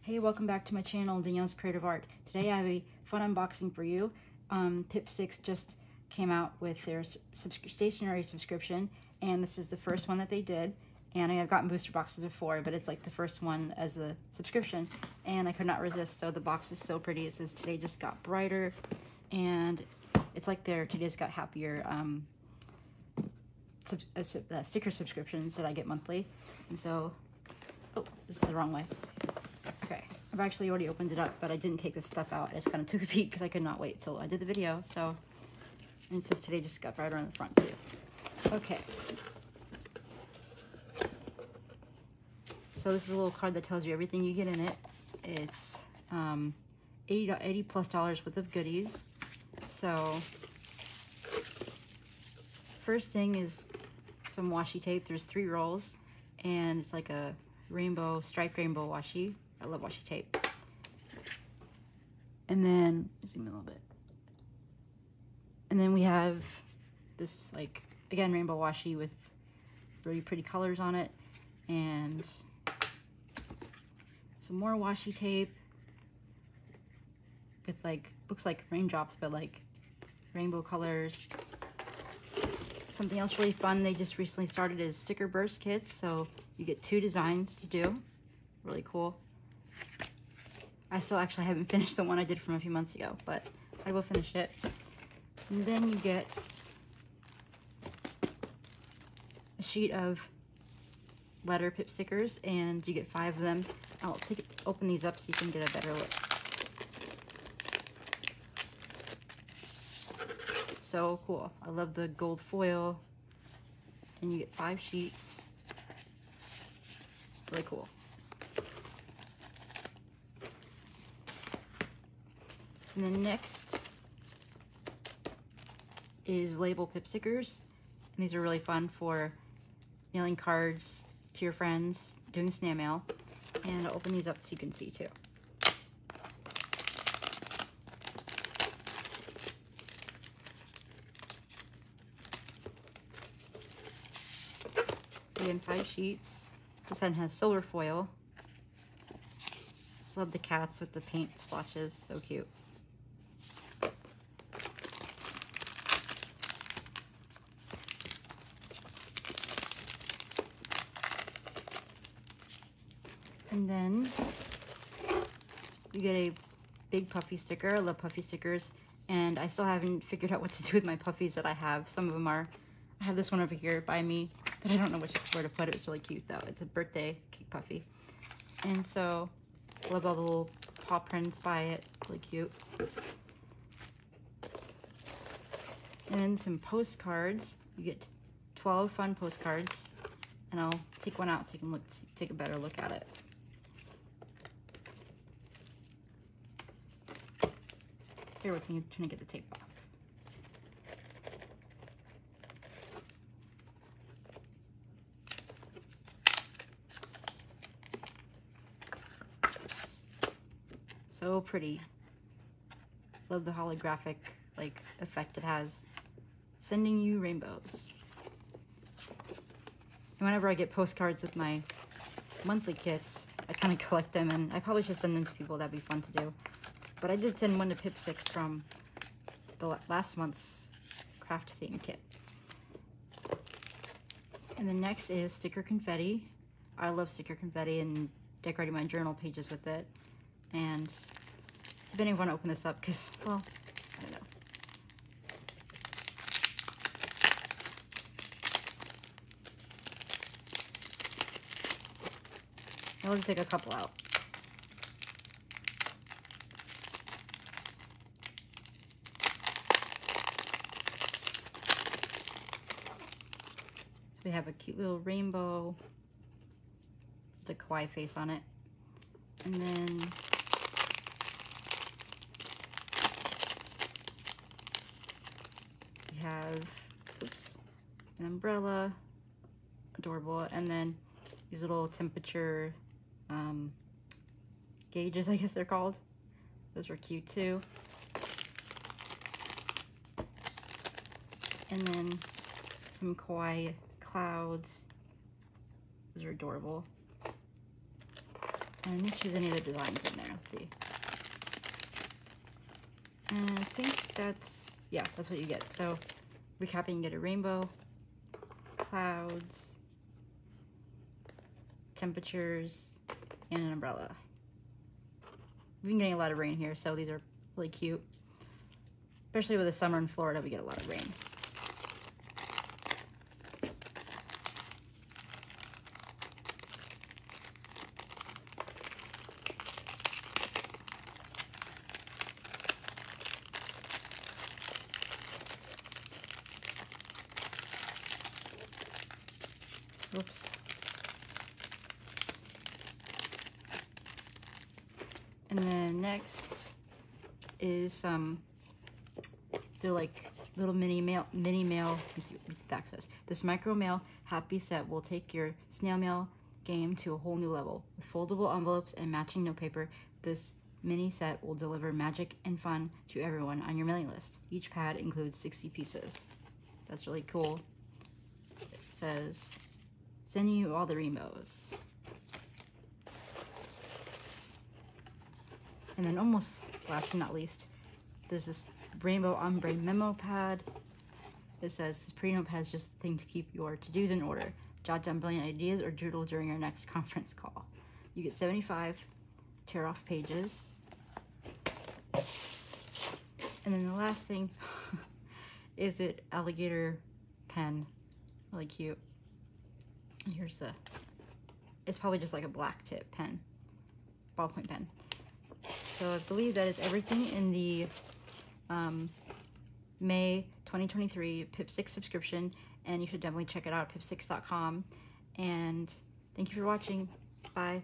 Hey, welcome back to my channel, Danielle's Creative Art. Today I have a fun unboxing for you. Pipsticks just came out with their stationery subscription, and this is the first one that they did. And I've gotten booster boxes before, but it's like the first one as the subscription, and I could not resist. So the box is so pretty. It says today just got brighter, and it's like their today's got happier sticker subscriptions that I get monthly. And so, oh, this is the wrong way. Okay, I've actually already opened it up, but I didn't take this stuff out. I just kind of took a peek because I could not wait till I did the video. So, and it says today just got brighter on the front too. Okay. So this is a little card that tells you everything you get in it. It's $80 plus worth of goodies. So first thing is some washi tape. There's 3 rolls, and it's like a rainbow, striped rainbow washi. I love washi tape. And then, zoom in a little bit. And then we have this, like, again, rainbow washi with really pretty colors on it. And some more washi tape with, like, looks like raindrops, but like rainbow colors. Something else really fun they just recently started is sticker burst kits. So you get 2 designs to do. Really cool. I still actually haven't finished the one I did from a few months ago, but I will finish it. And then you get a sheet of letter pip stickers, and you get 5 of them. I'll open these up so you can get a better look. So cool. I love the gold foil, and you get 5 sheets. Really cool. And then next is label pip stickers. And these are really fun for mailing cards to your friends, doing snail mail. And I'll open these up so you can see too. Again, 5 sheets. This one has silver foil. Love the cats with the paint splotches, so cute. And then you get a big puffy sticker. I love puffy stickers, and I still haven't figured out what to do with my puffies that I have. Some of them are, I have this one over here by me that I don't know where to put it. It's really cute though. It's a birthday cake puffy. And so, I love all the little paw prints by it. Really cute. And then some postcards. You get 12 fun postcards, and I'll take one out so you can take a better look at it. Bear with me, I'm trying to get the tape off. Oops. So pretty. Love the holographic like effect it has. Sending you rainbows. And whenever I get postcards with my monthly kits, I kind of collect them, and I probably should send them to people. That'd be fun to do. But I did send one to Pipsticks from the last month's craft theme kit. And then next is sticker confetti. I love sticker confetti and decorating my journal pages with it. And depending if I want to open this up, because, well, I don't know. I'll just take a couple out. We have a cute little rainbow with a kawaii face on it. And then we have, oops, an umbrella, adorable, and then these little temperature gauges, I guess they're called. Those were cute too. And then some kawaii clouds. Those are adorable. And I didn't choose any other designs in there. Let's see. And I think that's, yeah, that's what you get. So recapping, you get a rainbow, clouds, temperatures, and an umbrella. We've been getting a lot of rain here, so these are really cute. Especially with the summer in Florida, we get a lot of rain. Oops. And then next is they're like little mini mail. Let me see what the back says. This micro mail happy set will take your snail mail game to a whole new level. With foldable envelopes and matching note paper, this mini set will deliver magic and fun to everyone on your mailing list. Each pad includes 60 pieces. That's really cool. It says, sending you all the rainbows. And then almost last but not least, there's this rainbow ombre memo pad. It says, this pretty notepad is just the thing to keep your to-dos in order. Jot down brilliant ideas or doodle during your next conference call. You get 75 tear-off pages. And then the last thing is an alligator pen. Really cute. And here's the, it's probably just like a black tip pen, ballpoint pen. So I believe that is everything in the May 2023 Pipsticks subscription, and you should definitely check it out at pipsticks.com. And thank you for watching. Bye.